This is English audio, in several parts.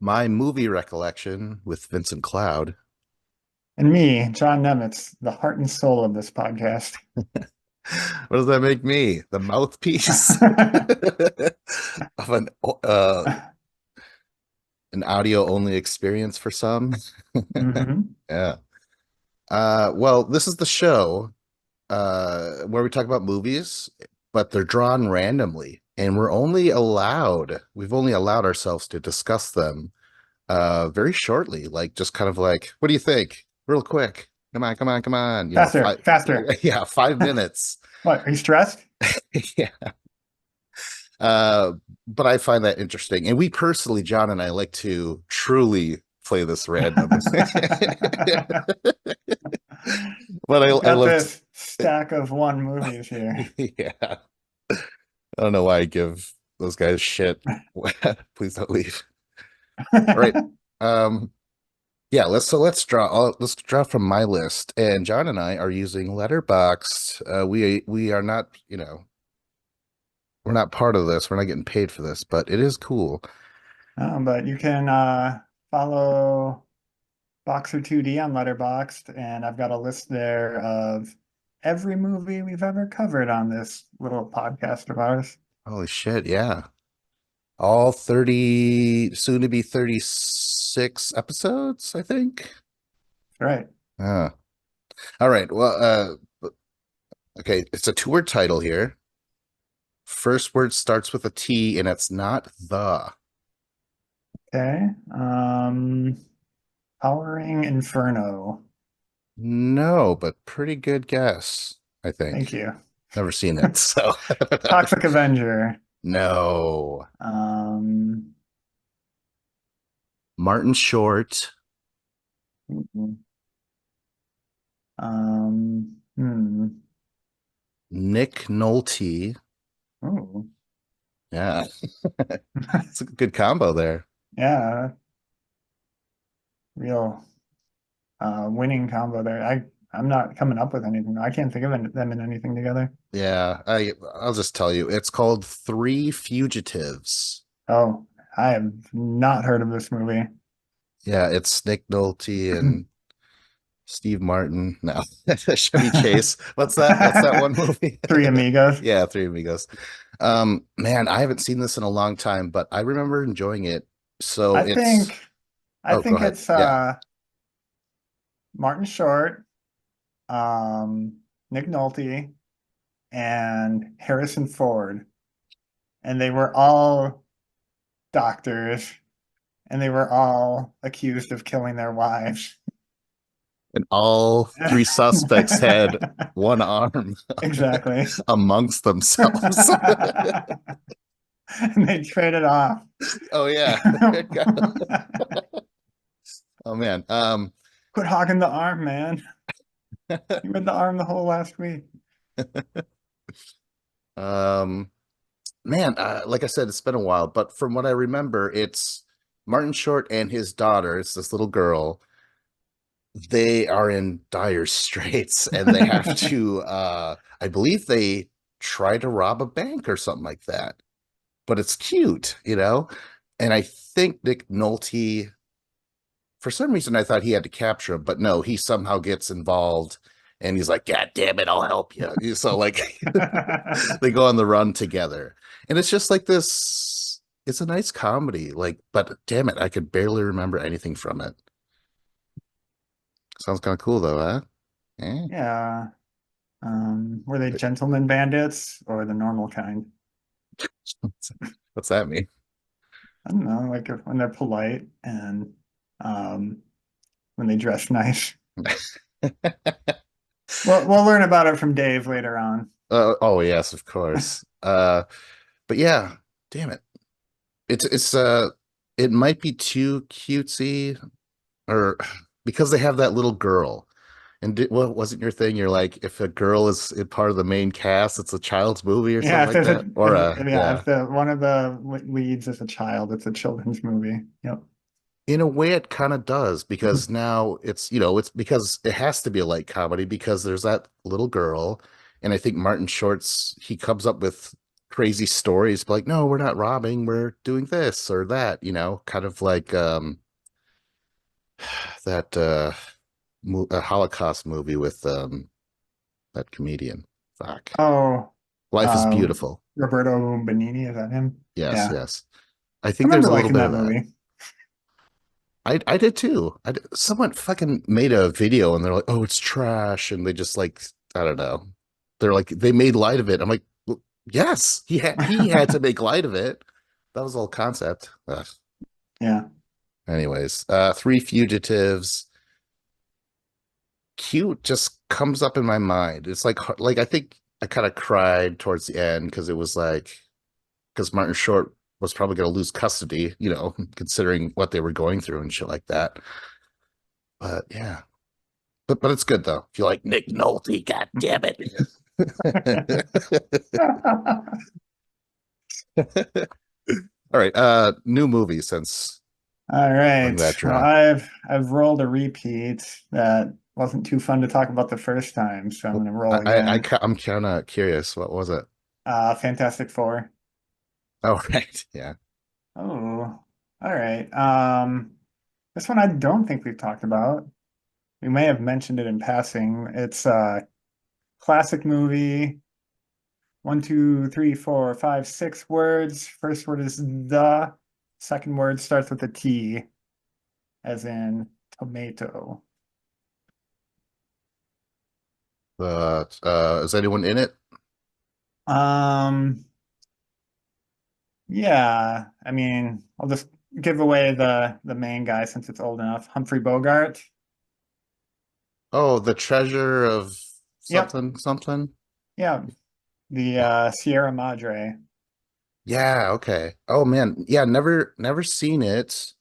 My movie recollection with Vincent Cloud. And me, John Nemitz, the heart and soul of this podcast. What does that make me? The mouthpiece of an audio only experience for some. hmm Yeah. Well, this is the show where we talk about movies, but they're drawn randomly, and we've only allowed ourselves to discuss them very shortly, like just kind of like, what do you think? Real quick. Come on, come on, come on. Faster, faster. Yeah, 5 minutes. What, are you stressed? Yeah. Uh, but I find that interesting. And we personally, John and I, like to truly play this random. But I've I got love to, this stack of one movies here. yeah. I don't know why I give those guys shit. Please don't leave. All right. Um, yeah, let's draw from my list. And John and I are using Letterboxd. We are not, we're not part of this. We're not getting paid for this, but it is cool. But you can follow Boxer 2D on Letterboxd, and I've got a list there of every movie we've ever covered on this little podcast of ours. Holy shit, yeah. All 30, soon to be 36 episodes, I think. Right. Ah. All right. Well, okay, it's a two-word title here. First word starts with a T and it's not the. Okay. Powering Inferno. No, but pretty good guess, I Thank think. you. Never seen it, so Toxic Avenger. no. Um, Martin Short, mm, hmm. Nick Nolte. Oh, Yeah, it's a good combo there. yeah, real winning combo there. I'm not coming up with anything. I can't think of them in anything together. Yeah, I'll just tell you, it's called Three Fugitives. Oh, I have not heard of this movie. Yeah, it's Nick Nolte and Steve Martin. No, Chevy Chase. What's that? What's that one movie? Three Amigos. Yeah, Three Amigos. Man, I haven't seen this in a long time, but I remember enjoying it. So I it's, think I oh, go think ahead. it's Yeah. Martin Short, um, Nick Nolte, and Harrison Ford, and they were all doctors, and they were all accused of killing their wives. And all three suspects had one arm Exactly. amongst themselves. And they traded off. Oh yeah. Oh man. Quit hogging the arm, man. You had the arm the whole last week. um man, like I said, it's been a while, but from what I remember, it's Martin Short and his daughter, it's this little girl. They are in dire straits and they have to I believe they try to rob a bank or something like that. But it's cute. And I think Nick Nolte, for some reason, I thought he had to capture him, but no, he somehow gets involved and he's like, God damn it, I'll help you. So, like, they go on the run together. And it's just like this, it's a nice comedy. Like, but damn it, I could barely remember anything from it. Sounds kind of cool, though, huh? Eh? Yeah. Were they gentlemen bandits or the normal kind? What's that mean? I don't know, like when they're polite and um, when they dress nice. Well, we'll learn about it from Dave later on. Oh, yes, of course. But yeah, damn it. It's it might be too cutesy or because they have that little girl. And what wasn't your thing? You're like, if a girl is a part of the main cast, it's a child's movie or Yeah, something if like there's that. Or yeah, yeah, if the one of the leads is a child, it's a children's movie. Yep. in a way, it kind of does because now it's because it has to be a light comedy because there's that little girl, and I think Martin Short's he comes up with crazy stories, but like, no, we're not robbing, we're doing this or that, kind of like that a Holocaust movie with that comedian. Fuck. Oh, Life is uh, Beautiful. Roberto Benigni, is that him? Yes, Yeah. yes. I I think there's remember a little liking bit that of that. movie. I did too. Someone fucking made a video and they're like, "Oh, it's trash," and they just like, I don't know. They're like, they made light of it. I'm like, well, yes, he had to make light of it. That was the whole concept. Ugh. Yeah. Anyways, Three Fugitives. Cute just comes up in my mind. It's like I think I kind of cried towards the end because it was like because Martin Short was probably going to lose custody, considering what they were going through and shit like that. But yeah, but it's good though. If you like Nick Nolte, god damn it. All right, new movie since All on right. that Well, draw. I've rolled a repeat that wasn't too fun to talk about the first time, so I'm gonna roll again. I'm kind of curious. What was it? Fantastic Four. Oh, right. Yeah. Oh, all right. This one I don't think we've talked about. We may have mentioned it in passing. It's a classic movie. One, two, three, four, five, 6 words. First word is the. Second word starts with a T, as in tomato. Is anyone in it? Um, yeah, I mean, I'll just give away the main guy since it's old enough. Humphrey Bogart. Oh, the treasure of Yep, something, something. yeah, the Sierra Madre. Yeah, okay. Oh man. Yeah, never seen it.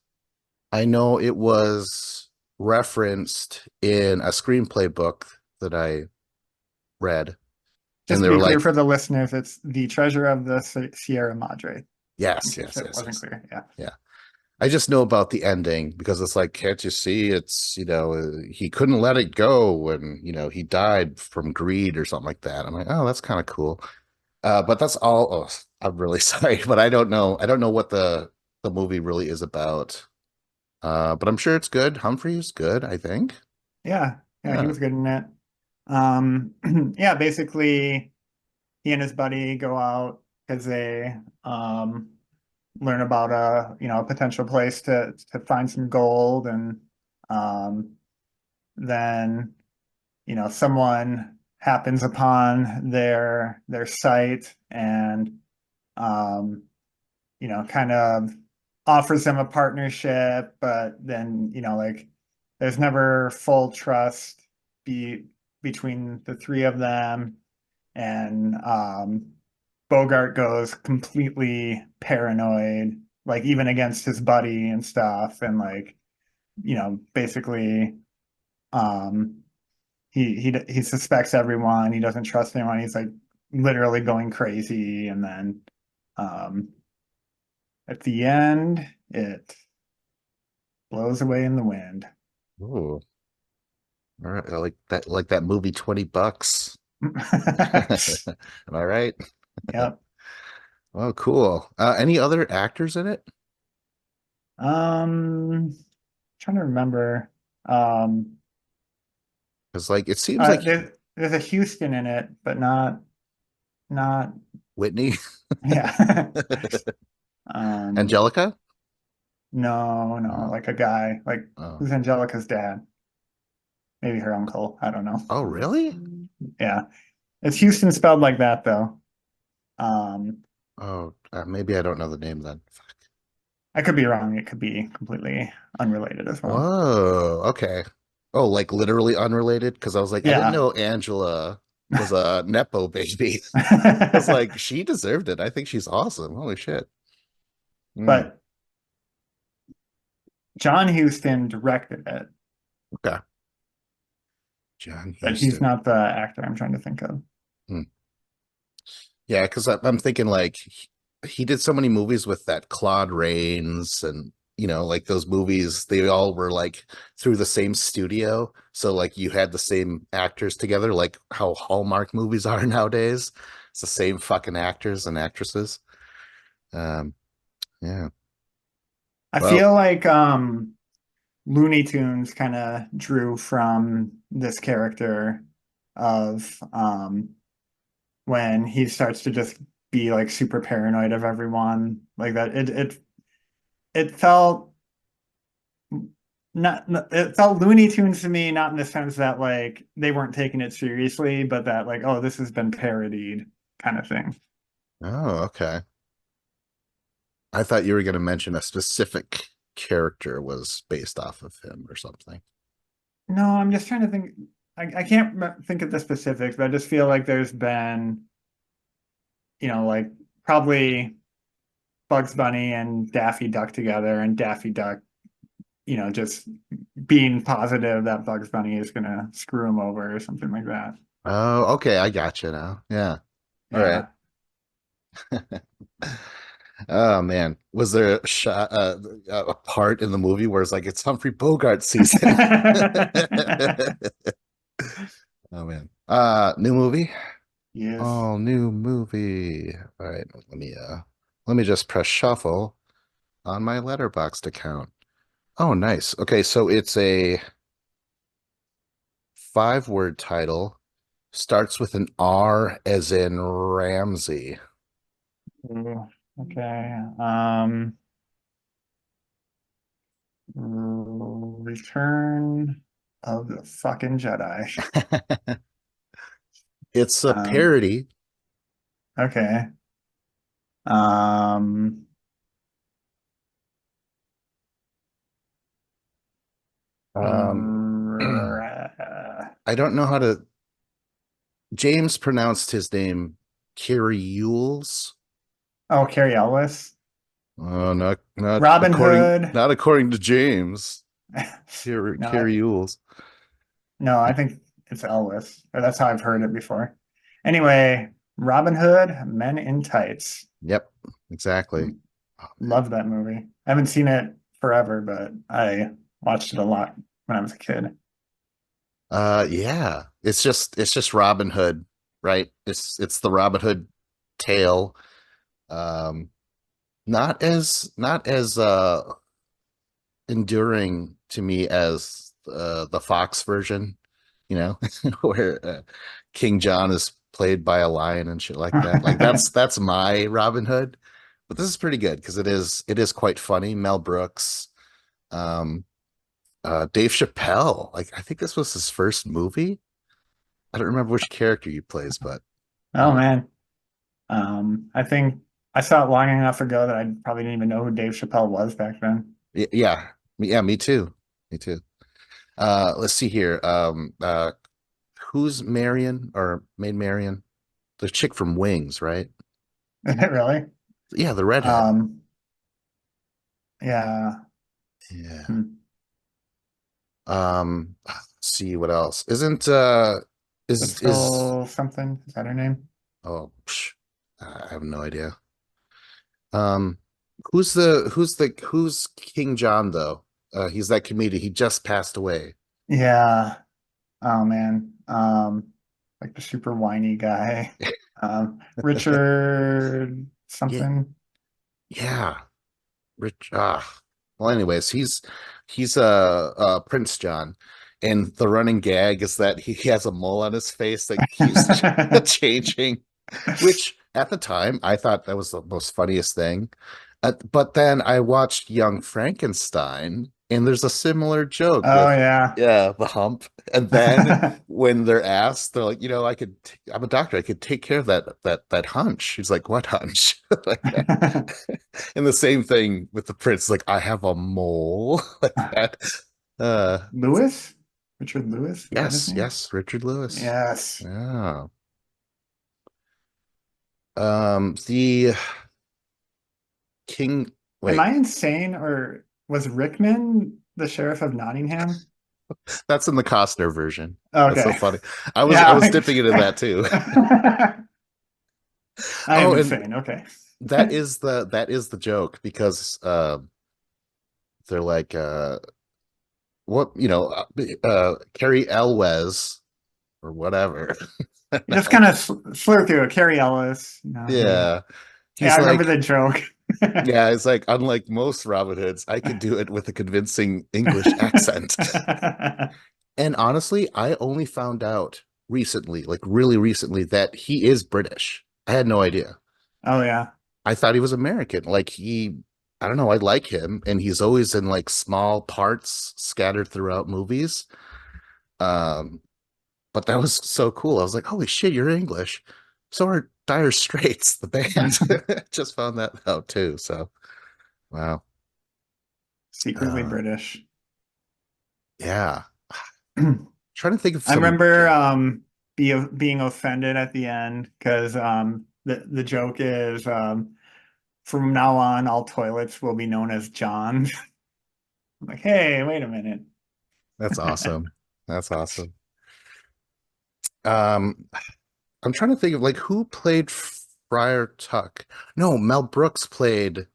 I know it was referenced in a screenplay book that I read, and Just they to were be clear like, for the listeners, it's the treasure of the Sierra Madre, in yes, case yes, it yes, wasn't yes. clear. Yeah. Yeah. I just know about the ending because it's like, can't you see? It's, he couldn't let it go and, he died from greed or something like that. I'm like, oh, that's kind of cool. But that's all. Oh, I'm really sorry, but I don't know. I don't know what the movie really is about. But I'm sure it's good. Humphrey's good, I think. Yeah, yeah, he Yeah. was good in it. Yeah, basically, he and his buddy go out because they learn about a potential place to find some gold, and um, then someone happens upon their site and um, kind of offers them a partnership, but then, like there's never full trust be between the three of them. And Bogart goes completely paranoid, like even against his buddy and stuff, and like, basically um he suspects everyone, he doesn't trust anyone, he's like literally going crazy, and then um at the end, it blows away in the wind. Ooh. All right. I like that movie, $20. Am I right? Yep. Oh, cool. Any other actors in it? Trying to remember. Um, Because like it seems like there's a Houston in it, but not Whitney, yeah. Um, Angelica. no, no, Oh, like a guy, like oh, who's Angelica's dad? Maybe her uncle. I don't know. oh, really? Yeah, it's Houston spelled like that though. Um, Oh, maybe I don't know the name then. Fuck. I could be wrong. It could be completely unrelated as well. Whoa, okay. Oh, like literally unrelated? Because I was like, I didn't Yeah. know Angela was a Nepo baby. I was like, she deserved it. I think she's awesome. Holy shit. Hmm. But John Huston directed it, Okay. John but he's Huston. not the actor I'm trying to think of. Hmm. Yeah, because I'm thinking like he did so many movies with that Claude Rains and like those movies, they all were like through the same studio. So like you had the same actors together, like how Hallmark movies are nowadays. It's the same fucking actors and actresses. Um, yeah. I Well, feel like Looney Tunes kind of drew from this character of when he starts to just be like super paranoid of everyone like that. It felt it felt Looney Tunes to me, not in the sense that like they weren't taking it seriously, but that like, oh, this has been parodied kind of thing. oh, okay. I thought you were going to mention a specific character was based off of him or something. No, I'm just trying to think. I can't think of the specifics, but I just feel like there's been, like probably Bugs Bunny and Daffy Duck together, and Daffy Duck, just being positive that Bugs Bunny is gonna screw him over or something like that. Oh, okay. I got you now. Yeah. All right. Yeah. Oh man, was there a shot, a part in the movie where it's like it's Humphrey Bogart season? Oh man. New movie? Yes. Oh, new movie. All right, let me just press shuffle on my Letterboxd account. Oh, nice. Okay, so it's a 5-word title. Starts with an R as in Ramsey. Ooh, okay. Return of the fucking Jedi. It's a Um, parody. okay. Um, Um, uh, I don't know how to. James pronounced his name Kyriules. oh, Carrie Ellis. Robin Hood. not according to James. No, Kyriules. no, I think it's Elvis. Or that's how I've heard it before. Anyway, Robin Hood, Men in Tights. Yep, exactly. Oh, man. Love that movie. I haven't seen it forever, but I watched it a lot when I was a kid. Yeah. It's just Robin Hood, right? It's the Robin Hood tale. Um, not as enduring to me as the Fox version, you know, where King John is played by a lion and shit like that. Like that's my Robin Hood. But this is pretty good because it is quite funny. Mel Brooks, um, Dave Chappelle. Like I think this was his first movie. I don't remember which character he plays, but Oh uh, man. I think I saw it long enough ago that I probably didn't even know who Dave Chappelle was back then. yeah, yeah, me too, me too. Let's see here. Who's Marion or Maid Marion? The chick from Wings, right? Really? Yeah, the redhead. Um, yeah. Yeah. Hmm. Let's see what else. Is Crystal something. Is that her name? oh I have no idea. Um, who's King John though? He's that comedian. He just passed away. Yeah. Oh man. Like the super whiny guy. Richard Yeah, something. yeah. Rich. Well, anyways, he's Prince John, and the running gag is that he has a mole on his face that keeps changing. Which at the time I thought that was the most funniest thing. But then I watched Young Frankenstein, and there's a similar joke Oh with, yeah. yeah, the hump. And then when they're asked, they're like, I'm a doctor, I could take care of that hunch. He's like, what hunch? Like that. And the same thing with the prince, like, I have a mole, like that. Uh, Lewis? Richard Lewis? Is that his yes, name? yes, Richard Lewis. Yes. Yeah. The King. Am Wait, I insane or was Rickman the sheriff of Nottingham? that's in the Costner version. That's so Okay. funny. I Yeah. was dipping into that too. I am Oh, and insane. Okay. that is the joke because they're like what Carrie Elwes or whatever. He just kind of slurred through it. Carrie Ellis, Yeah. yeah, He's I remember like, the joke. yeah, it's like, unlike most Robin Hoods, I could do it with a convincing English accent. And honestly, I only found out recently, like really recently, that he is British. I had no idea. Oh yeah. I thought he was American. I don't know, I like him, and he's always in like small parts scattered throughout movies. Um, but that was so cool. I was like, holy shit, you're English. So are Dire Straits, the band. Just found that out too. So wow. Secretly Uh, British. yeah. I Trying to think of some remember gay. being offended at the end because the joke is from now on all toilets will be known as John's. I'm like, hey, wait a minute. That's awesome. That's awesome. Um, I'm trying to think of like who played Friar Tuck. No, Mel Brooks played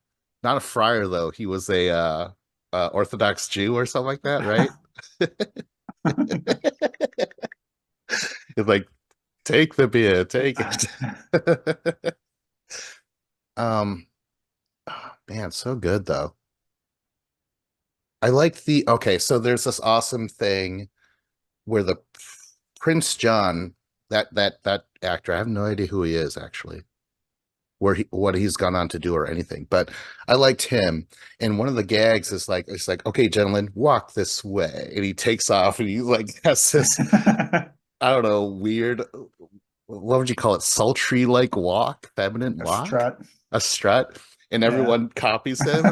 not a friar though. He was a Orthodox Jew or something like that, right? It's like take the beer, take it. Oh, man, so good though. I like the okay, so there's this awesome thing where the Prince John, that actor, I have no idea who he is actually, where he what he's gone on to do or anything, but I liked him. And one of the gags is like it's like, okay, gentlemen, walk this way. And he takes off and he like has this, I don't know, weird, what would you call it? Sultry like walk, feminine A walk, strut. a strut, and Yeah. everyone copies him.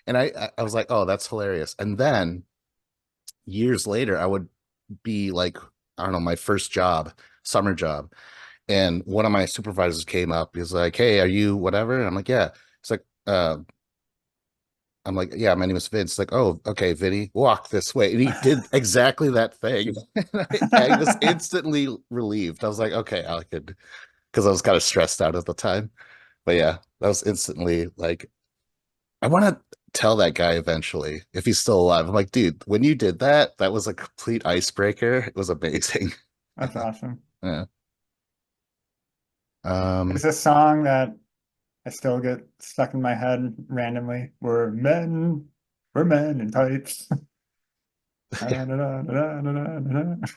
And I was like, oh, that's hilarious. And then years later, I would be like, I don't know, my first job, summer job. And one of my supervisors came up. He's like, hey, are you whatever? And I'm like, yeah. It's like, I'm like, yeah, my name is Vince. Like, oh, okay, Vinny, walk this way. And he did exactly that thing. And I was instantly relieved. I was like, okay, I could, because I was kind of stressed out at the time. But yeah, that was instantly like, I want to tell that guy eventually if he's still alive. I'm like, dude, when you did that, that was a complete icebreaker. It was amazing. That's awesome. Yeah. There's Um, a song that I still get stuck in my head randomly. We're men in tights. It's so good.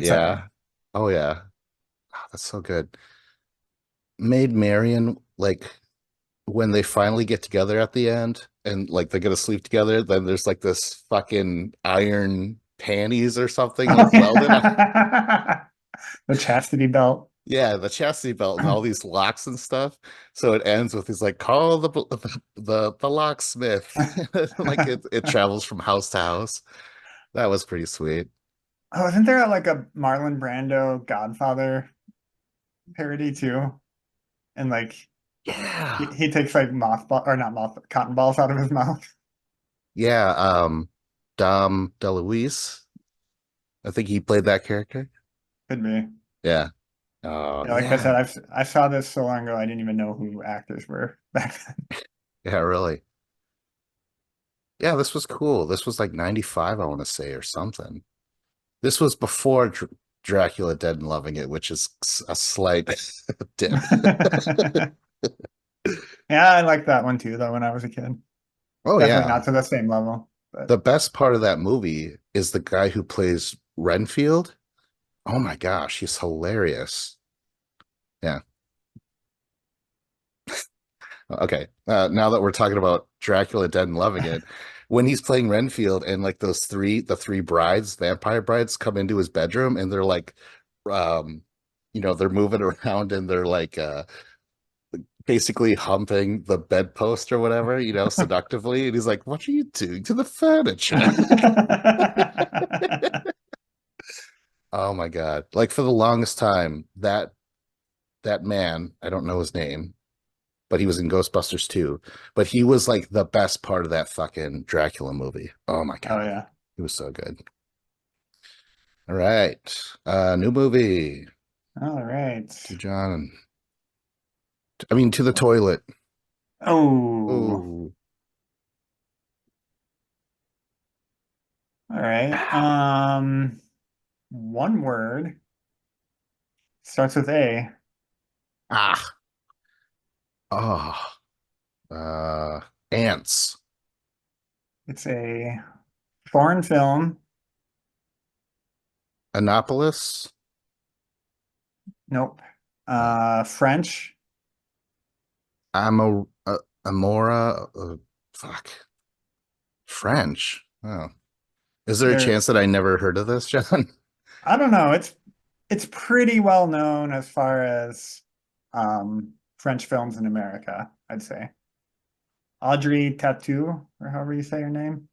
yeah. Oh yeah. Oh, that's so good. Maid Marian, like when they finally get together at the end and like they're gonna sleep together, then there's like this fucking iron panties or something Oh, like welded on. yeah. The chastity belt. Yeah, the chastity belt and all these locks and stuff. So it ends with he's like, call the locksmith. Like it travels from house to house. That was pretty sweet. Oh, isn't there like a Marlon Brando Godfather parody too? And like Yeah. he takes like mothball or not moth cotton balls out of his mouth. Yeah. Dom DeLuise. I think he played that character. Could be. Yeah. Oh, Yeah, like I yeah. said, I saw this so long ago I didn't even know who actors were back then. Yeah, really. Yeah, this was cool. This was like 95, I want to say, or something. This was before Dracula Dead and Loving It, which is a slight dip. Yeah, I liked that one too, though, when I was a kid. Oh, Definitely yeah. not to the same level, but The best part of that movie is the guy who plays Renfield. Oh my gosh, he's hilarious. Yeah. Okay. Now that we're talking about Dracula Dead and Loving It, when he's playing Renfield and like the three brides, vampire brides, come into his bedroom and they're like, um, they're moving around and they're like, basically humping the bedpost or whatever, seductively. And he's like, what are you doing to the furniture? Oh my God. Like for the longest time, that man, I don't know his name, but he was in Ghostbusters too. But he was like the best part of that fucking Dracula movie. Oh my Oh God. yeah. He was so good. All right. New movie. All right. To John. I mean to the toilet. Oh, Oh. all right. One word. Starts with A. Ah, oh, uh, ants. It's a foreign film. Annapolis. Nope. Uh, French. Amora. Fuck. French. Oh, is there a They're chance that I never heard of this, John? I don't know. It's pretty well known as far as French films in America, I'd say. Audrey Tattoo, or however you say her name.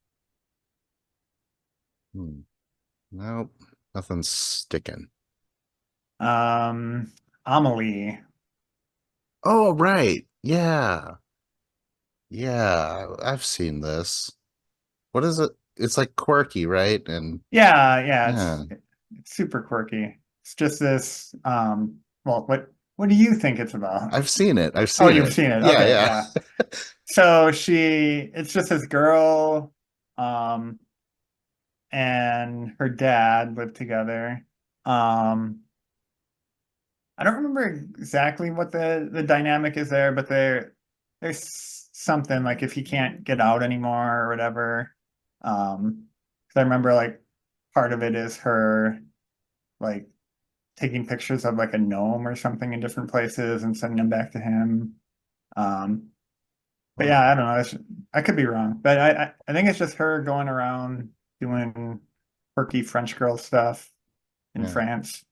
Hmm. Nope, nothing's sticking. Um, Amelie. Oh, right. Yeah. Yeah, I've seen this. What is it? It's like quirky, right? And Yeah, yeah, yeah, it's super quirky. It's just this well, what do you think it's about? I've seen it. I've Oh, seen you've it. seen it. Yeah, Okay, yeah. yeah. So it's just this girl, um, and her dad live together. Um, I don't remember exactly what the dynamic is there, but there's something like if he can't get out anymore or whatever. 'Cause I remember like part of it is her like taking pictures of like a gnome or something in different places and sending them back to him. Um, but Oh, yeah, I don't know. I could be wrong, but I think it's just her going around doing quirky French girl stuff in yeah. France.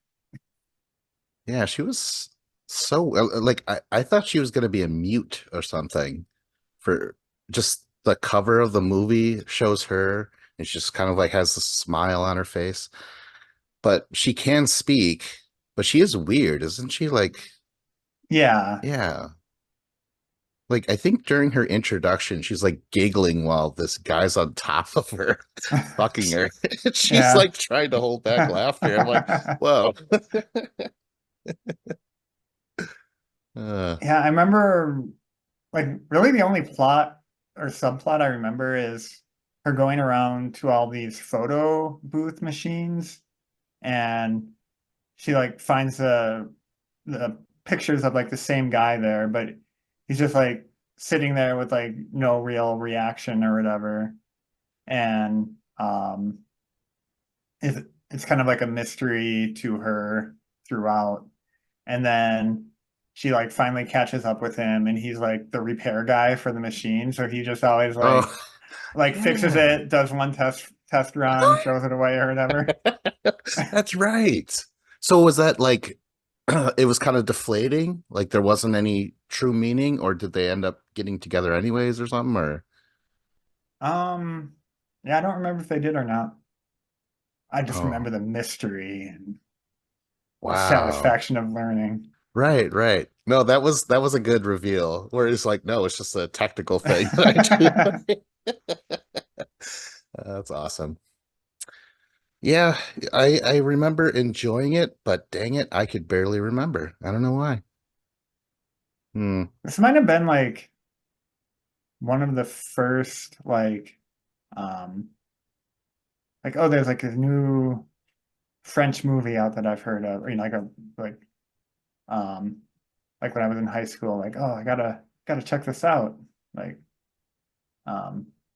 Yeah, she was so like I thought she was gonna be a mute or something for just the cover of the movie shows her and she just kind of like has a smile on her face. But she can speak, but she is weird, isn't she? Like, Yeah. yeah. Like I think during her introduction, she's like giggling while this guy's on top of her, fucking her. She's Yeah. like trying to hold back laughter. I'm like, whoa. Uh, Yeah, I remember like really the only plot or subplot I remember is her going around to all these photo booth machines and she like finds the pictures of like the same guy there, but he's just like sitting there with like no real reaction or whatever. And it's kind of like a mystery to her throughout. And then she like finally catches up with him and he's like the repair guy for the machine. So he just always oh, like fixes yeah. it, does one test run, throws it away or whatever. That's right. So was that like it was kind of deflating? Like there wasn't any true meaning, or did they end up getting together anyways or something? Or Um yeah, I don't remember if they did or not. I just oh, remember the mystery and the wow. satisfaction of learning. Right, right. No, that was a good reveal. Where it's like, no, it's just a technical thing that I do. That's awesome. Yeah, I remember enjoying it, but dang it, I could barely remember. I don't know why. Hmm. This might have been like one of the first um oh there's like a new French movie out that I've heard of, or um like when I was in high school, like, oh, I gotta check this out. Like,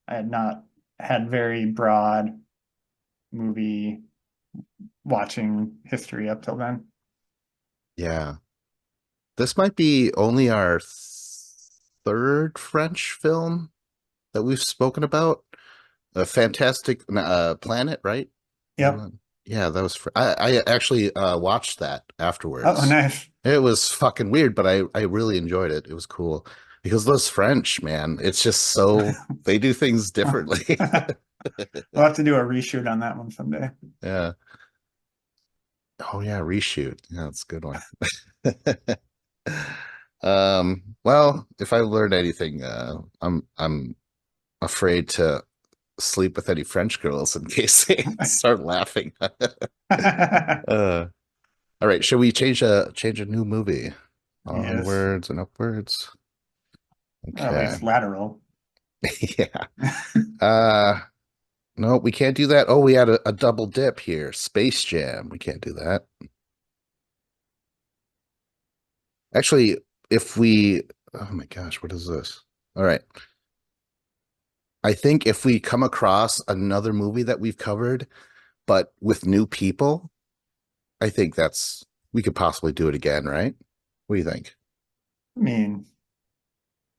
I had not had very broad movie watching history up till then. Yeah. This might be only our third French film that we've spoken about. A Fantastic Planet, right? Is that Yep. one? Yeah, that was. I actually watched that Oh, afterwards. nice. It was fucking weird, but I really enjoyed it. It was cool because those French, man, it's just so they do things differently. We'll have to do a reshoot on that one someday. Yeah. Oh yeah, reshoot. Yeah, that's a good one. Well, if I learned anything, I'm afraid to sleep with any French girls in case they start laughing. Uh, all right, should we change a new movie? Yes. Onwards and upwards. Or at Okay. least lateral. Yeah. Uh no, we can't do that. Oh, we had a double dip here. Space Jam. We can't do that. Actually, if we, oh my gosh, what is this? All right. I think if we come across another movie that we've covered, but with new people, I think we could possibly do it again, right? What do you think? I mean,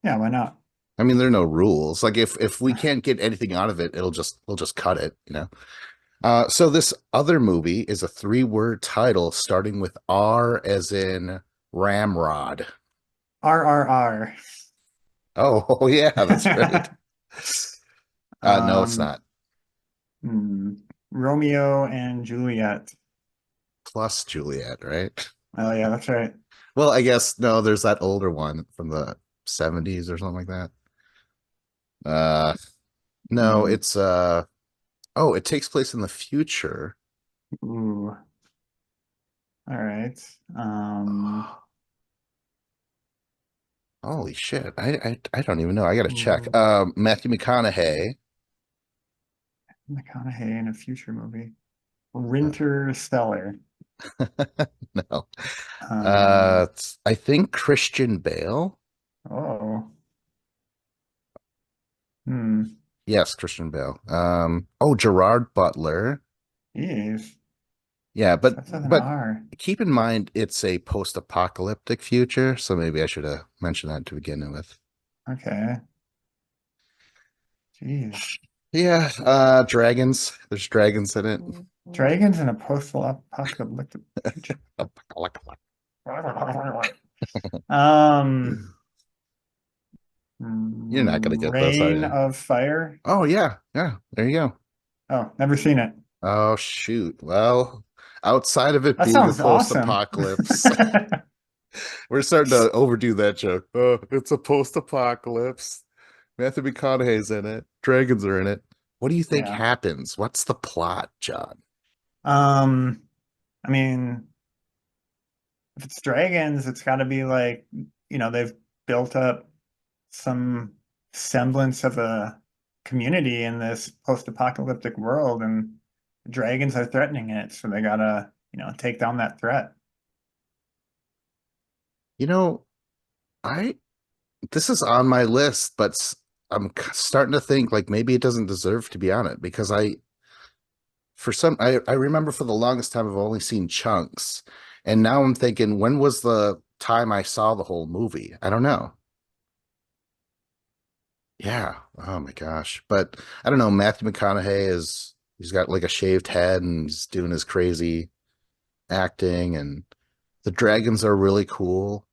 yeah, why not? I mean, there are no rules. Like if we can't get anything out of it, we'll just cut it, you know? So this other movie is a three-word title starting with R as in Ramrod. RRR. Oh, yeah, that's right. No, it's Um, not. hmm, Romeo and Juliet. Plus Juliet, right? Oh yeah, that's right. Well, I guess no, there's that older one from the 70s or something like that. Uh no, Hmm. it's oh, it takes place in the future. Ooh. All right. Holy shit. I don't even know. I gotta check. Ooh. Matthew McConaughey. McConaughey in a future movie. Uh, Interstellar. no. Um, I think Christian Bale. oh. Hmm. Yes, Christian Bale. Oh, Gerard Butler. Jeez. Yeah, Starts with an but R. keep in mind it's a post-apocalyptic future, so maybe I should have mentioned that to begin with. Okay. Jeez. Yeah, dragons. There's dragons in it. Dragons in a post-apocalyptic future. Um, You're not gonna get this, are Rain you? of Fire. Oh yeah, yeah. There you go. Oh, never seen it. Oh shoot. Well, outside of it That being a sounds awesome. post-apocalypse, we're starting to overdo that joke. Oh, it's a post-apocalypse. Matthew McConaughey's in it. Dragons are in it. What do you think Yeah. happens? What's the plot, John? Um, I mean, if it's dragons, it's got to be like, they've built up some semblance of a community in this post-apocalyptic world, and dragons are threatening it, so they gotta, take down that threat. You know, I this is on my list, but starting to think like maybe it doesn't deserve to be on it because I remember for the longest time I've only seen chunks, and now I'm thinking when was the time I saw the whole movie? I don't know. Yeah. Oh my gosh. But I don't know. Matthew McConaughey he's got like a shaved head and he's doing his crazy acting, and the dragons are really cool.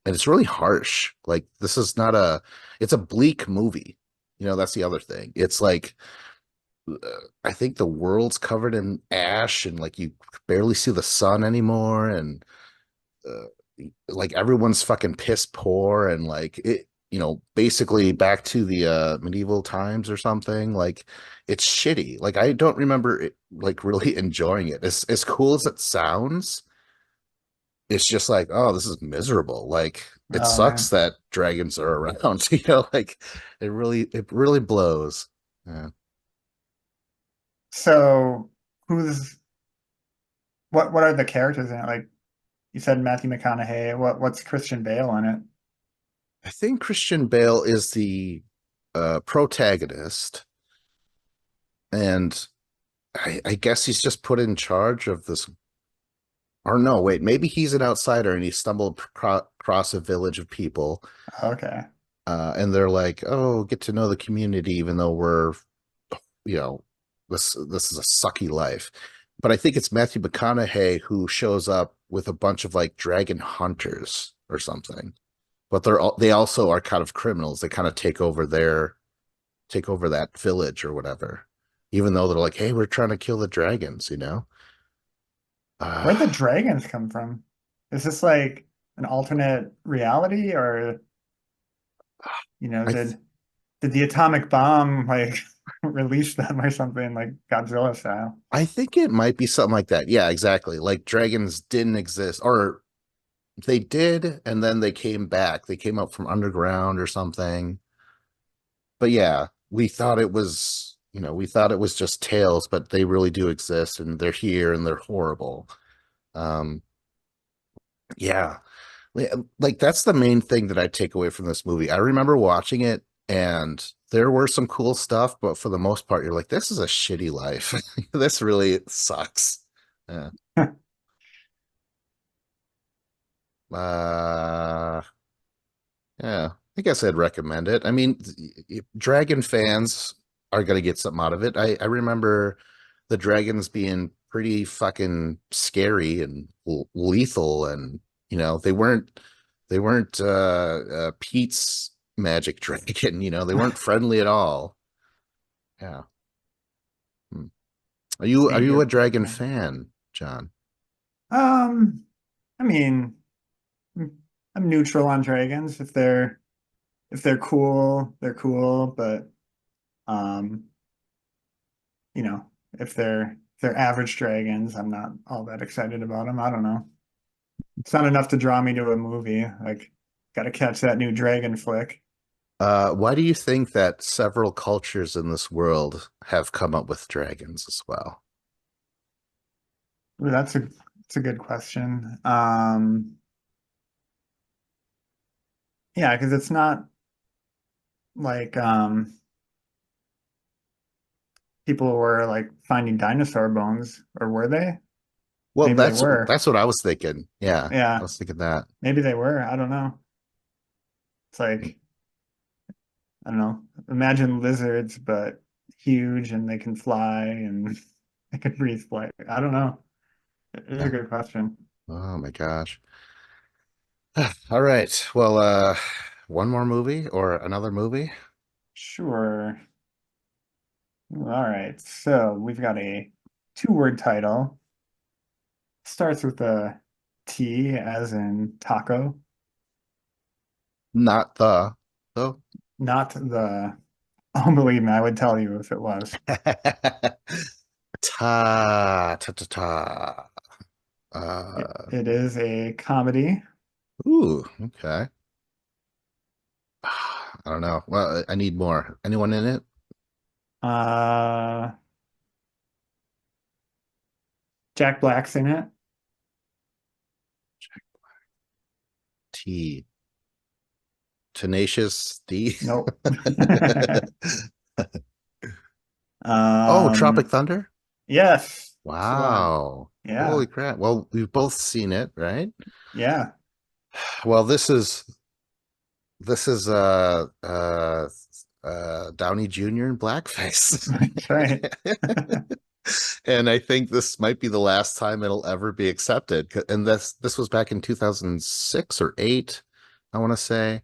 And it's really harsh. Like this is not it's a bleak movie. That's the other thing. It's like uh, I think the world's covered in ash and like you barely see the sun anymore, and uh, like everyone's fucking piss poor, and like basically back to the medieval times or something. Like it's shitty. Like I don't remember it, like really enjoying it. As cool as it sounds, it's just like, oh, this is miserable. Like it Oh sucks man. that dragons are around. Like it really blows. Yeah. So who's what are the characters in it? Like you said Matthew McConaughey. What's Christian Bale in it? I think Christian Bale is the protagonist, and I guess he's just put in charge of this. Or no, wait, maybe he's an outsider and he stumbled across a village of people, Okay. and they're like, "Oh, get to know the community, even though you know, this is a sucky life." But I think it's Matthew McConaughey who shows up with a bunch of like dragon hunters or something. But they also are kind of criminals. They kind of take over that village or whatever, even though they're like, "Hey, we're trying to kill the dragons." Where'd the Uh, dragons come from? Is this like an alternate reality, or I th- did the atomic bomb like release them or something like Godzilla style? I think it might be something like that. Yeah, exactly. Like dragons didn't exist, or they did, and then they came back. They came up from underground or something. But yeah, we thought it was just tales, but they really do exist, and they're here, and they're horrible. Um, yeah. Like that's the main thing that I take away from this movie. I remember watching it and there were some cool stuff, but for the most part, you're like, this is a shitty life. This really sucks. Yeah. Uh, yeah, I guess I'd recommend it. I mean, Dragon fans are gonna get something out of it. I remember the dragons being pretty fucking scary and lethal, and they weren't Pete's magic dragon. They weren't friendly at all. Yeah. Hmm. Are you a Savior. dragon fan, John? Um, I mean, I'm neutral on dragons. If they're cool, they're cool. But um, if they're average dragons, I'm not all that excited about them. I don't know. It's not enough to draw me to a movie. Like, gotta catch that new dragon flick. Why do you think that several cultures in this world have come up with dragons as well? Ooh, that's a good question. Yeah, because it's not like people were like finding dinosaur bones, or were they? Well, Maybe they that's were. that's what I was thinking. Yeah, I Yeah, was thinking that. maybe they were. I don't know. It's like, I don't know. Imagine lizards, but huge and they can fly and they can breathe flight. I don't know. It's a Yeah. good question. Oh my gosh. All right. Well, one more movie or another movie? Sure. All right. So we've got a two-word title. Starts with a T as in taco, Not the though. not the, oh, believe me, I would tell you if it was. Ta. It, Uh, it is a comedy. okay. I don't know. Well, I need more. Anyone in it? Uh, Jack Black's in it. T. Tenacious D. Nope. Oh, Tropic Um, Thunder? yes, that's the one. Wow. Holy Yeah, crap. Well, we've both seen it, right? yeah, Well, this is Downey Jr. in blackface. that's right. And I think this might be the last time it'll ever be accepted. And this was back in 2006 or 8, I want to say.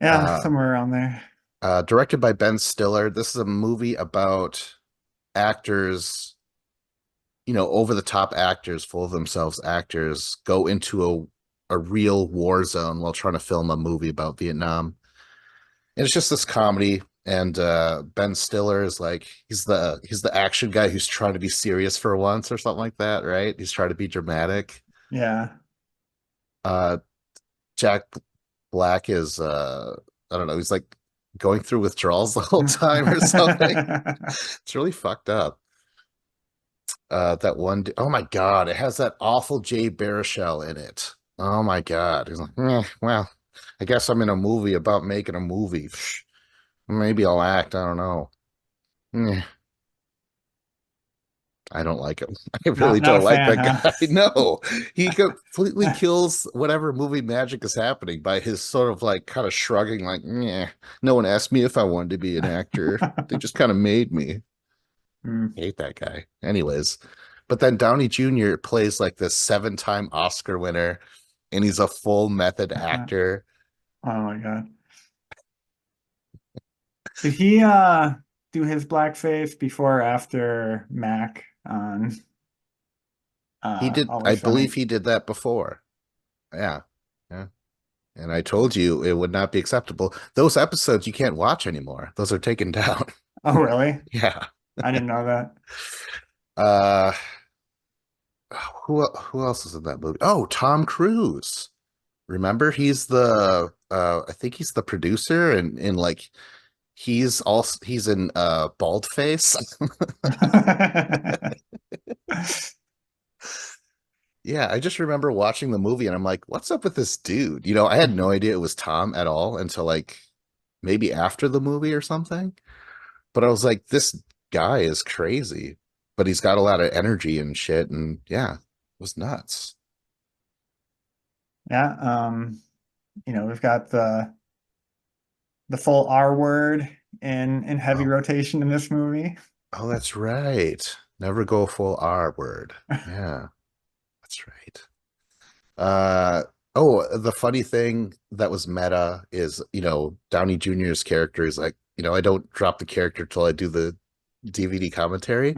Yeah, Uh, somewhere around there. Directed by Ben Stiller. This is a movie about actors, over the top actors, full of themselves actors, go into a real war zone while trying to film a movie about Vietnam. And it's just this comedy. And Ben Stiller is like he's the action guy who's trying to be serious for once or something like that, right? He's trying to be dramatic. Yeah. Uh Jack Black is I don't know, he's like going through withdrawals the whole time or something. It's really fucked up. That one, oh my God, it has that awful Jay Baruchel in it. Oh my God. He's like, well, I guess I'm in a movie about making a movie. Maybe I'll act. I don't know. Eh, I don't like him. I really Not a don't like fan, that huh? guy. No, he completely kills whatever movie magic is happening by his sort of like kind of shrugging, like, yeah, no one asked me if I wanted to be an actor. They just kind of made me. Hmm. Hate that guy. Anyways, but then Downey Jr. plays like this 7-time Oscar winner, and he's a full method actor. Oh my God. Did he do his blackface before or after Mac on He did, I Always believe Sunny? he did that before. Yeah. Yeah. And I told you it would not be acceptable. Those episodes you can't watch anymore. Those are taken down. Oh, really? Yeah. I didn't know that. Uh who else is in that movie? Oh, Tom Cruise. Remember he's the I think he's the producer and like he's in bald face. Yeah, I just remember watching the movie and I'm like, what's up with this dude? I had no idea it was Tom at all until like maybe after the movie or something. But I was like, this guy is crazy, but he's got a lot of energy and shit. And yeah, it was nuts. Yeah, we've got the full R word in heavy Oh, rotation in this movie. oh, that's right. Never go full R word. Yeah, that's right. Uh, oh, the funny thing that was meta is, Downey Jr.'s character is like, I don't drop the character till I do the DVD commentary.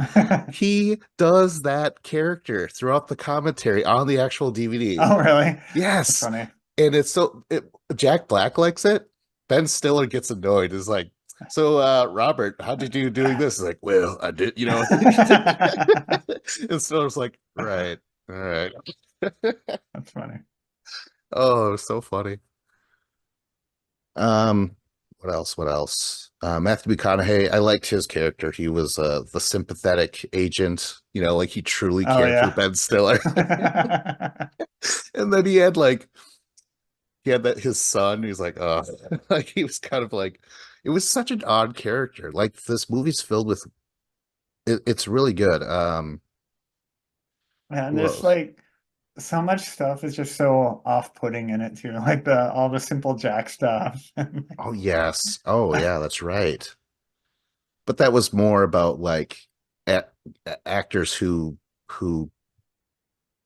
He does that character throughout the commentary on the actual DVD. Oh, really? That's Yes. funny. And Jack Black likes it. Ben Stiller gets annoyed. Is like, so Robert, how did you doing this? He's like, well, I did, and Stiller's like, right, all right. That's funny. Oh, it was so funny. Um, what else? What else? Matthew McConaughey, I liked his character. He was the sympathetic agent, like he truly Oh, cared for yeah. Ben Stiller. And then he had that his son. He's like, oh, like he was kind of like, it was such an odd character. Like this movie's filled with it's really good. And Who there's else? like so much stuff is just so off-putting in it too. Like the all the simple Jack stuff. Oh yes. Oh yeah, that's right. But that was more about like a actors who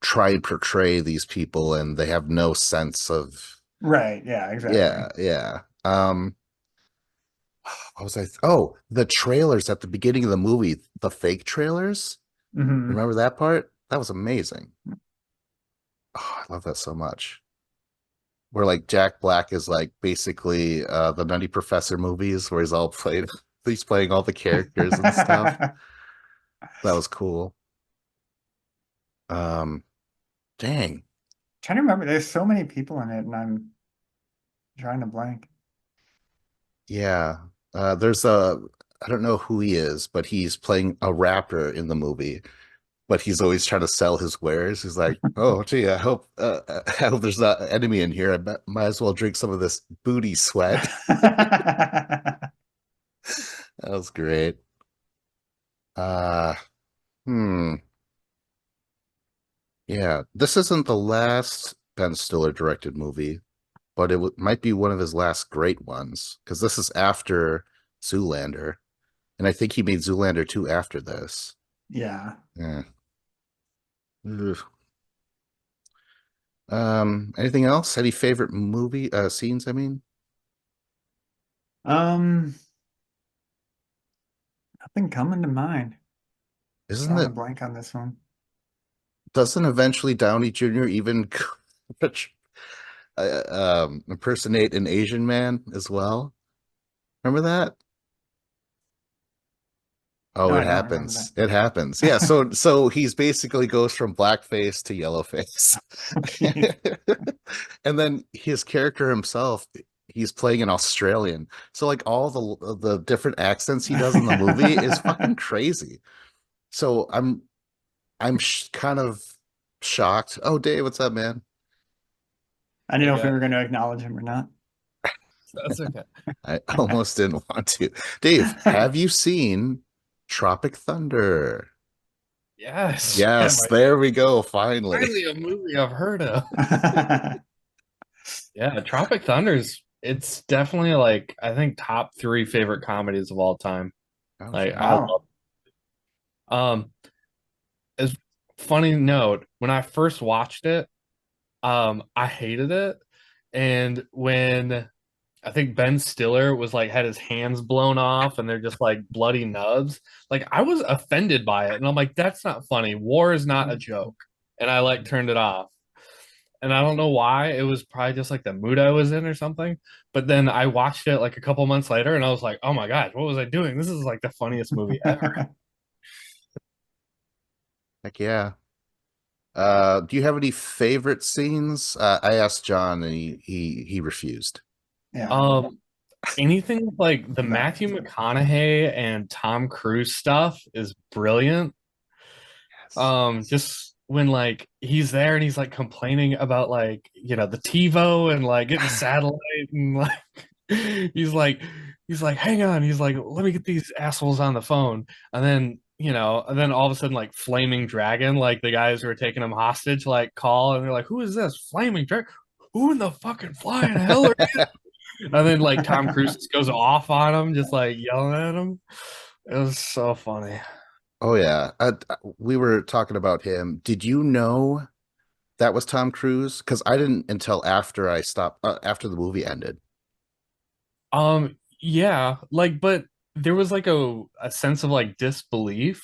try and portray these people and they have no sense of Right, yeah, exactly. yeah. What was oh, the trailers at the beginning of the movie, the fake trailers. Hmm. Remember that part? That was amazing. Oh, I love that so much. Where like Jack Black is like basically the Nutty Professor movies where he's playing all the characters and stuff. That was cool. Um dang. Trying to remember, there's so many people in it, and I'm trying to blank. Yeah. There's a I don't know who he is, but he's playing a rapper in the movie, but he's always trying to sell his wares. He's like, "Oh, gee, I hope there's not an enemy in here. Might as well drink some of this booty sweat." That was great. Uh, hmm. Yeah, this isn't the last Ben Stiller directed movie, but it might be one of his last great ones because this is after Zoolander, and I think he made Zoolander 2 after this. Yeah. Yeah. Ugh. Anything else? Any favorite movie scenes, I mean? Um, Nothing coming to mind. Isn't Drawing a it blank on this one. doesn't eventually Downey Jr. even impersonate an Asian man as well? Remember that? Oh, No, it I don't remember happens. It happens. Yeah, so he's basically goes from blackface to yellowface. that. Jeez. And then his character himself, he's playing an Australian. So like all the different accents he does in the movie is fucking crazy. So I'm kind of shocked. Oh, Dave, what's up, man? I didn't Hey know if we guys, were going to acknowledge him or not. that's okay. I almost didn't want to. Dave, have you seen Tropic Thunder? Yes, yeah, Yes, there we go, finally. finally a movie I've heard of. Yeah, Tropic Thunder's it's definitely like I think top three favorite comedies of all time. Oh Like shit. I Wow. love as funny note, when I first watched it, I hated it. And when I think Ben Stiller was like had his hands blown off and they're just like bloody nubs. Like I was offended by it. And I'm like, that's not funny. War is not a joke. And I like turned it off. And I don't know why. It was probably just like the mood I was in or something. But then I watched it like a couple months later and I was like, oh my gosh, what was I doing? This is like the funniest movie ever. Heck yeah. Do you have any favorite scenes? I asked John and he refused. Yeah. Um, Anything with, like the No. Matthew McConaughey and Tom Cruise stuff is brilliant. Yes. Just when like he's there and he's like complaining about like the TiVo and like getting a satellite and like he's like he's like hang on, he's like let me get these assholes on the phone, and then and then all of a sudden like Flaming Dragon, like the guys who are taking him hostage, like call and they're like, who is this Flaming Dragon? Who in the fucking flying hell are you? And then like Tom Cruise just goes off on him, just like yelling at him. It was so funny. Oh yeah. We were talking about him. Did you know that was Tom Cruise? Because I didn't until after I stopped after the movie ended. Yeah, like, but there was like a sense of like disbelief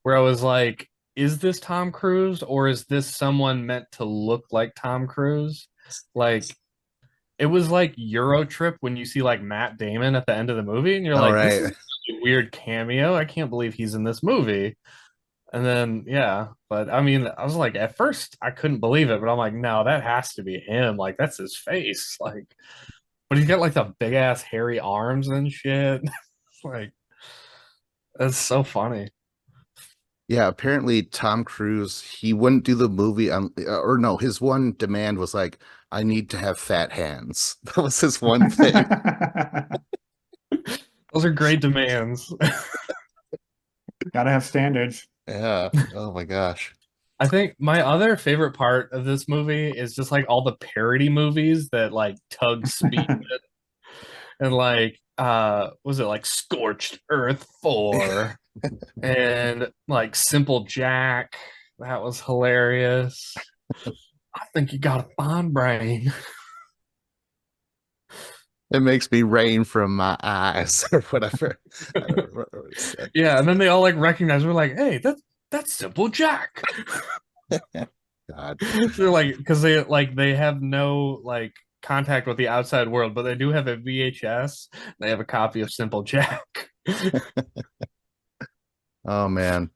where I was like, is this Tom Cruise or is this someone meant to look like Tom Cruise? Like, it was like Euro Trip when you see like Matt Damon at the end of the movie and you're All like, this right. is a weird cameo. I can't believe he's in this movie. And then yeah, but I mean, I was like, at first I couldn't believe it, but I'm like, no, that has to be him. Like, that's his face. Like, but he's got like the big ass hairy arms and shit. It's like that's so funny. Yeah, apparently Tom Cruise, he wouldn't do the movie or no, his one demand was like, I need to have fat hands. That was his one thing. Those are great demands. Gotta have standards. Yeah. Oh my gosh. I think my other favorite part of this movie is just like all the parody movies that like Tug Speed and like was it like Scorched Earth 4 and like Simple Jack. That was hilarious. I think you got a fine brain. It makes me rain from my eyes or whatever. I don't remember what it said. Yeah, and then they all like recognize. We're like, hey, that's Simple Jack. God. They're like, because they have no like contact with the outside world, but they do have a VHS. They have a copy of Simple Jack. Oh man.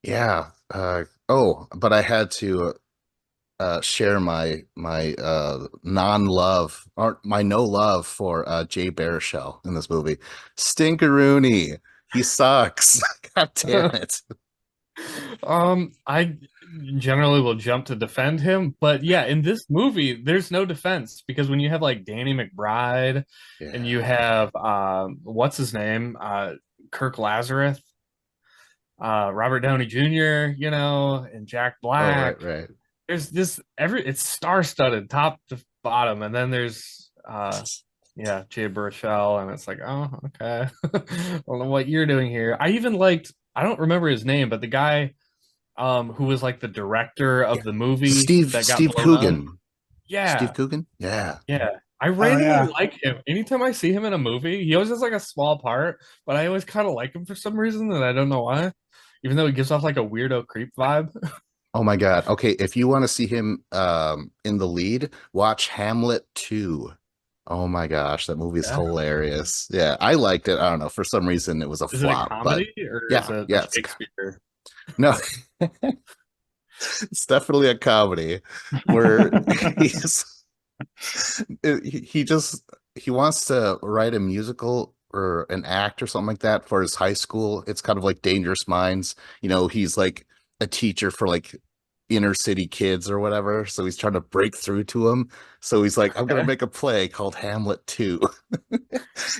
Yeah. But I had to share my non-love or my no love for Jay Baruchel in this movie. Stinkeroony. He sucks. God damn it. I generally will jump to defend him, but yeah, in this movie, there's no defense because when you have like Danny McBride and you Yeah. have what's his name, Kirk Lazarus, Robert Downey Jr., and Jack Oh, right, Black. right. There's this it's star-studded top to bottom, and then there's yeah, Jay Baruchel, and it's like, oh, okay. I don't know what you're doing here. I don't remember his name, but the guy who was like the director Yeah. of the movie Steve that got Steve blown up. Coogan. Steve Yeah, Coogan? Yeah. yeah. I Oh randomly yeah. like him. Anytime I see him in a movie, he always has like a small part, but I always kind of like him for some reason, and I don't know why. Even though he gives off like a weirdo creep vibe. Oh my God. Okay, if you want to see him in the lead, watch Hamlet 2. Oh my gosh, that movie is Yeah. hilarious. Yeah, I liked it. I don't know, for some reason it was a Is it a flop, but comedy or is yeah, it a yeah, Shakespeare? no, it's definitely a comedy where he's he just he wants to write a musical or an act or something like that for his high school. It's kind of like Dangerous Minds. He's like a teacher for like inner city kids or whatever. So he's trying to break through to them. So he's like, I'm gonna Okay. make a play called Hamlet 2. And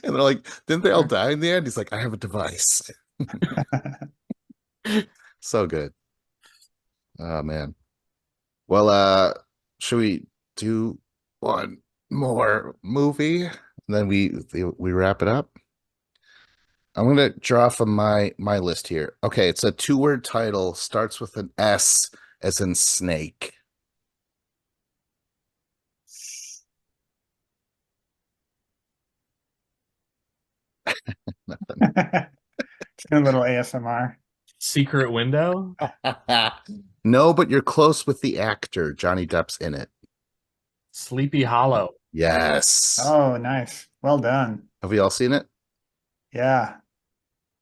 they're like, didn't they all die in the end? He's like, I have a device. So good. Oh man. Well, should we do one more movie? And then we wrap it up. I'm gonna draw from my list here. Okay, it's a two-word title, starts with an S as in snake. Just a little ASMR. Secret Window? No, but you're close with the actor. Johnny Depp's in it. Sleepy Hollow. Yes. Oh, nice. Well done. Have we all seen it? Yeah.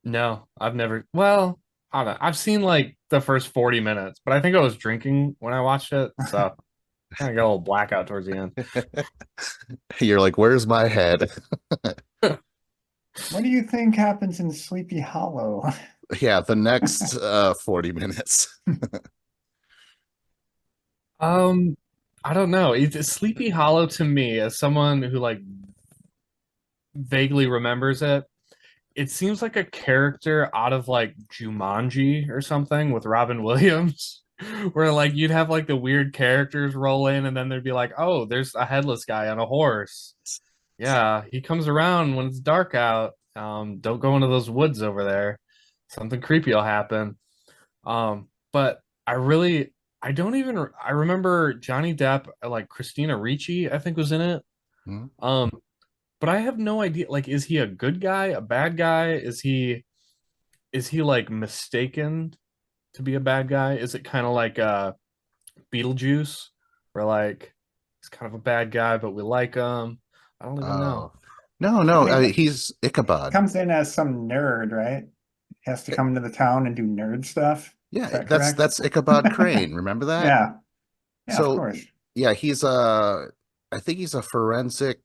No, I've never. Well, I don't know. I've seen like the first 40 minutes, but I think I was drinking when I watched it, so kind of got a little blackout towards the end. You're like, where's my head? What do you think happens in Sleepy Hollow? Yeah, the next 40 minutes. Um, I don't know. Sleepy Hollow to me, as someone who like vaguely remembers it, it seems like a character out of like Jumanji or something with Robin Williams, where like you'd have like the weird characters roll in, and then there'd be like, oh, there's a headless guy on a horse. Yeah, he comes around when it's dark out. Don't go into those woods over there. Something creepy will happen. But I don't even, I remember Johnny Depp, like Christina Ricci, I think was in it. Hmm? Um, but I have no idea. Like, is he a good guy, a bad guy? Is he like mistaken to be a bad guy? Is it kind of like Beetlejuice, where like he's kind of a bad guy, but we like him? I don't even know. Oh, no, I no. think He's he Ichabod. comes in as some nerd, right? He has to come into the town and do nerd stuff. Is Yeah, that that's correct? that's Ichabod Crane. Remember that? Yeah, yeah, of So course. yeah, I think he's a forensic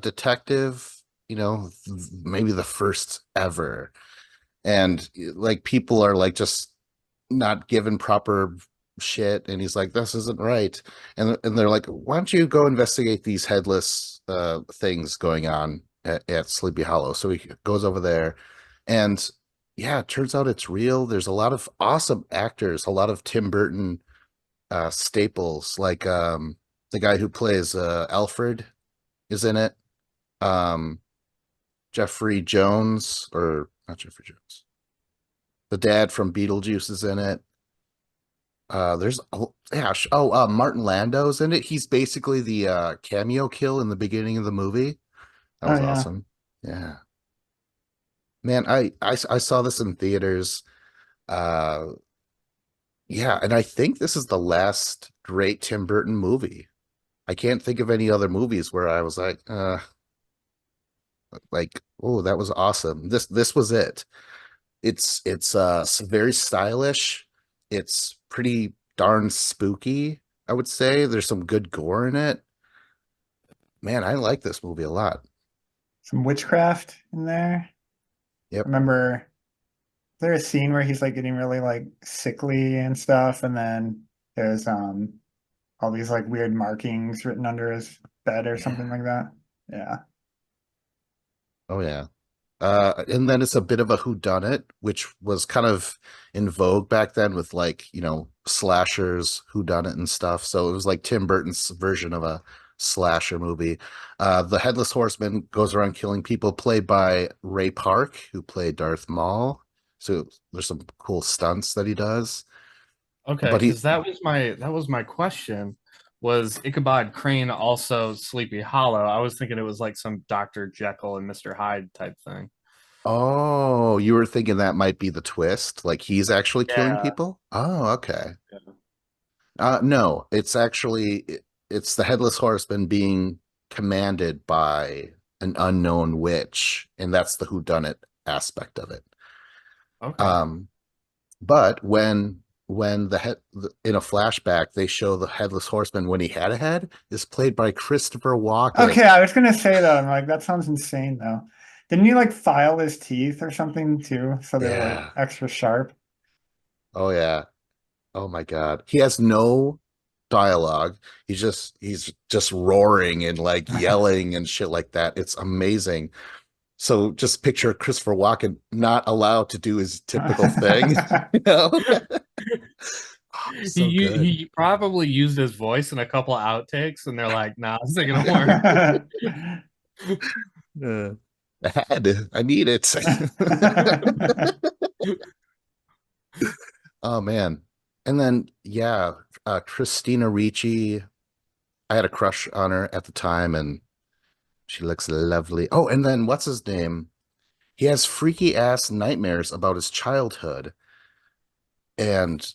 detective, maybe the first ever. And like people are like just not given proper shit, and he's like, this isn't right. And they're like, why don't you go investigate these headless things going on at Sleepy Hollow? So he goes over there, and yeah, it turns out it's real. There's a lot of awesome actors, a lot of Tim Burton staples, like the guy who plays Alfred is in it. Um, Jeffrey Jones, or not Jeffrey Jones. The dad from Beetlejuice is in it. There's oh yeah, Martin Lando's in it. He's basically the cameo kill in the beginning of the movie. That Oh was yeah. awesome. Yeah. Man, I saw this in theaters. Uh yeah, and I think this is the last great Tim Burton movie. I can't think of any other movies where I was like, oh, that was awesome. This was it. It's very stylish. It's pretty darn spooky, I would say. There's some good gore in it. Man, I like this movie a lot. Some witchcraft in there. Yep. Remember, there's a scene where he's like getting really like sickly and stuff, and then there's all these like weird markings written under his bed or something Yeah. like that. Yeah. Oh yeah. And then it's a bit of a whodunit, which was kind of in vogue back then with like, slashers, whodunit and stuff. So it was like Tim Burton's version of a slasher movie. The Headless Horseman goes around killing people, played by Ray Park, who played Darth Maul. So there's some cool stunts that he does. Okay, But he, because that was my question. Was Ichabod Crane also Sleepy Hollow? I was thinking it was like some Dr. Jekyll and Mr. Hyde type thing. oh, you were thinking that might be the twist, like he's actually killing Yeah. people? Oh, okay. Yeah. No, it's the Headless Horseman being commanded by an unknown witch, and that's the whodunit aspect of it. Okay. Um, but when in a flashback they show the Headless Horseman when he had a head is played by Christopher Walken. Okay, I was gonna say that. I'm like, that sounds insane though. Didn't he like file his teeth or something too? So they're like Yeah. extra sharp. Oh yeah. Oh my God. He has no dialogue. He's just roaring and like yelling and shit like that. It's amazing. So just picture Christopher Walken not allowed to do his typical thing, you know? Oh, so good. He probably used his voice in a couple of outtakes, and they're like, "Nah, this ain't gonna work." Uh, I need it. Oh man. And then yeah, Christina Ricci, I had a crush on her at the time, and she looks lovely. Oh, and then what's his name? He has freaky ass nightmares about his childhood. And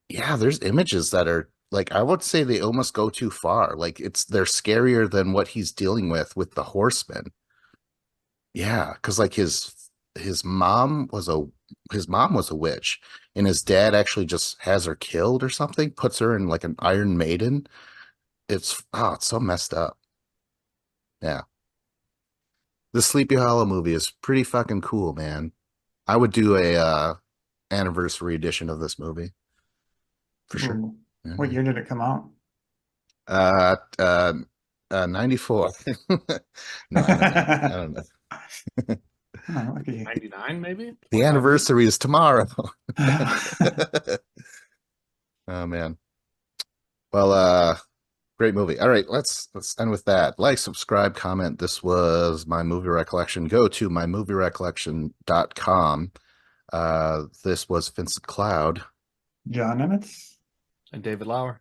yeah, there's images that are like, I would say they almost go too far. Like they're scarier than what he's dealing with the horsemen. Yeah, because like his mom was a his mom was a witch, and his dad actually just has her killed or something, puts her in like an Iron Maiden. It's so messed up. Yeah. The Sleepy Hollow movie is pretty fucking cool, man. I would do a anniversary edition of this movie for sure. Ooh. What year did it come out? 94. No, I don't know. I don't know. Oh, look at you. 99 maybe. The 25 years? anniversary is tomorrow. Oh man. Well, great movie. All right, let's end with that. Like, subscribe, comment. This was my movie recollection. Go to mymovierecollection.com. This was Vincent Cloud. John Emmett. And David Lauer.